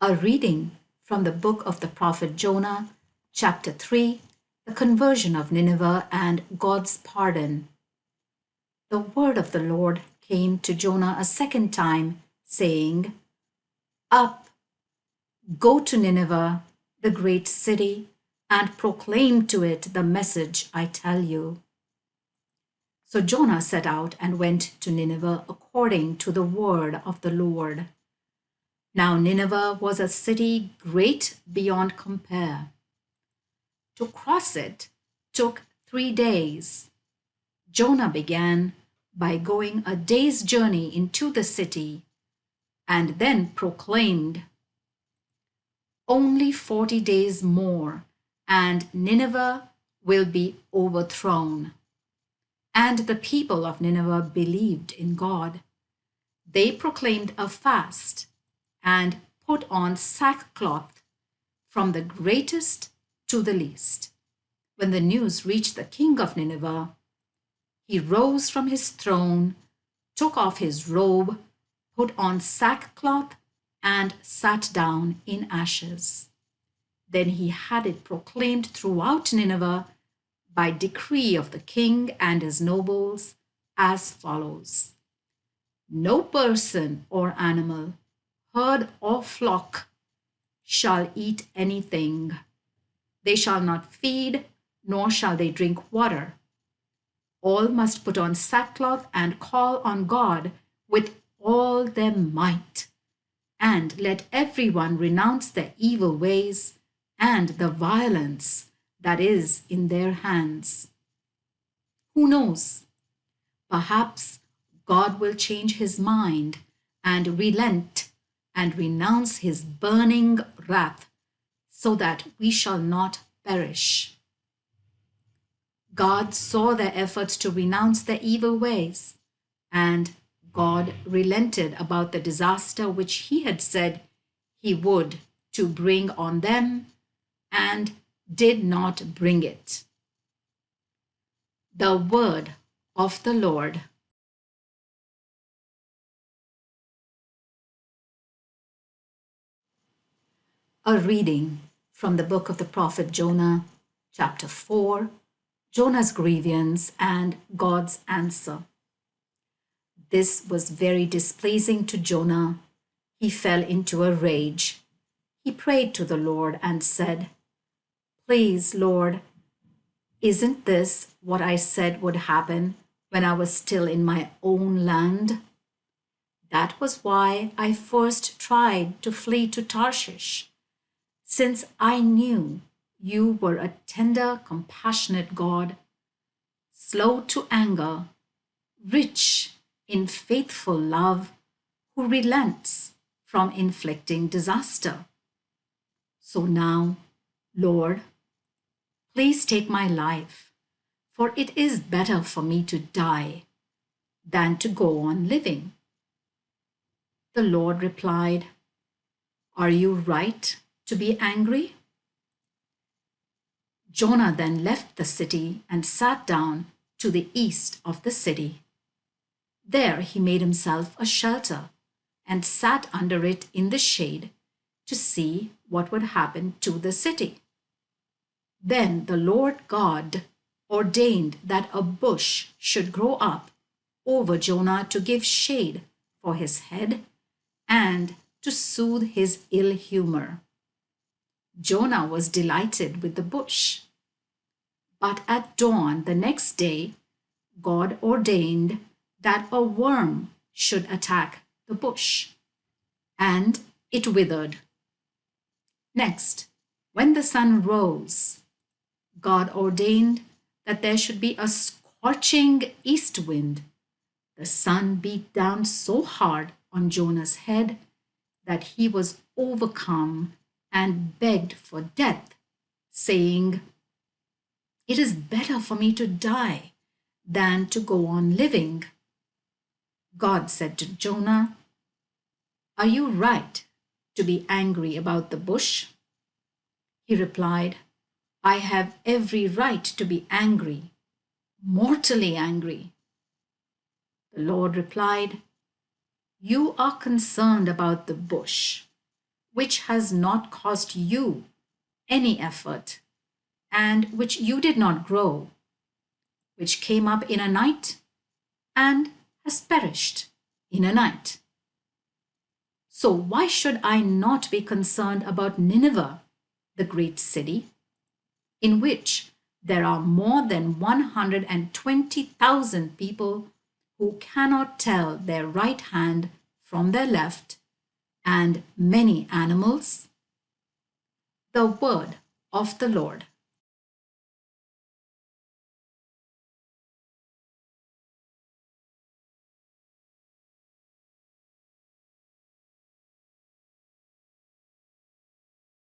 A reading from the book of the prophet Jonah, chapter 3, the conversion of Nineveh and God's pardon. The word of the Lord came to Jonah a second time, saying, Up, go to Nineveh, the great city, and proclaim to it the message I tell you. So Jonah set out and went to Nineveh according to the word of the Lord. Now Nineveh was a city great beyond compare. To cross it took 3 days. Jonah began by going a day's journey into the city and then proclaimed, Only 40 days more, and Nineveh will be overthrown. And the people of Nineveh believed in God. They proclaimed a fast and put on sackcloth from the greatest to the least. When the news reached the king of Nineveh, he rose from his throne, took off his robe, put on sackcloth, and sat down in ashes. Then he had it proclaimed throughout Nineveh by decree of the king and his nobles as follows: No person or animal, herd or flock shall eat anything. They shall not feed, nor shall they drink water. All must put on sackcloth and call on God with all their might. And let everyone renounce their evil ways and the violence that is in their hands. Who knows? Perhaps God will change his mind and relent and renounce his burning wrath so that we shall not perish. God saw their efforts to renounce their evil ways, and God relented about the disaster which he had said he would to bring on them, and did not bring it. The word of the Lord. A reading from the book of the prophet Jonah, chapter 4, Jonah's grievance and God's answer. This was very displeasing to Jonah. He fell into a rage. He prayed to the Lord and said, Please, Lord, isn't this what I said would happen when I was still in my own land? That was why I first tried to flee to Tarshish, since I knew you were a tender, compassionate God, slow to anger, rich in faithful love, who relents from inflicting disaster. So now, Lord, please take my life, for it is better for me to die than to go on living. The Lord replied, Are you right to be angry? Jonah then left the city and sat down to the east of the city. There he made himself a shelter and sat under it in the shade to see what would happen to the city. Then the Lord God ordained that a bush should grow up over Jonah to give shade for his head and to soothe his ill humor. Jonah was delighted with the bush. But at dawn the next day, God ordained that a worm should attack the bush, and it withered. Next, when the sun rose, God ordained that there should be a scorching east wind. The sun beat down so hard on Jonah's head that he was overcome and begged for death, saying, It is better for me to die than to go on living. God said to Jonah, Are you right to be angry about the bush? He replied, I have every right to be angry, mortally angry. The Lord replied, You are concerned about the bush, which has not cost you any effort, and which you did not grow, which came up in a night and has perished in a night. So why should I not be concerned about Nineveh, the great city, in which there are more than 120,000 people who cannot tell their right hand from their left, and many animals? The word of the Lord.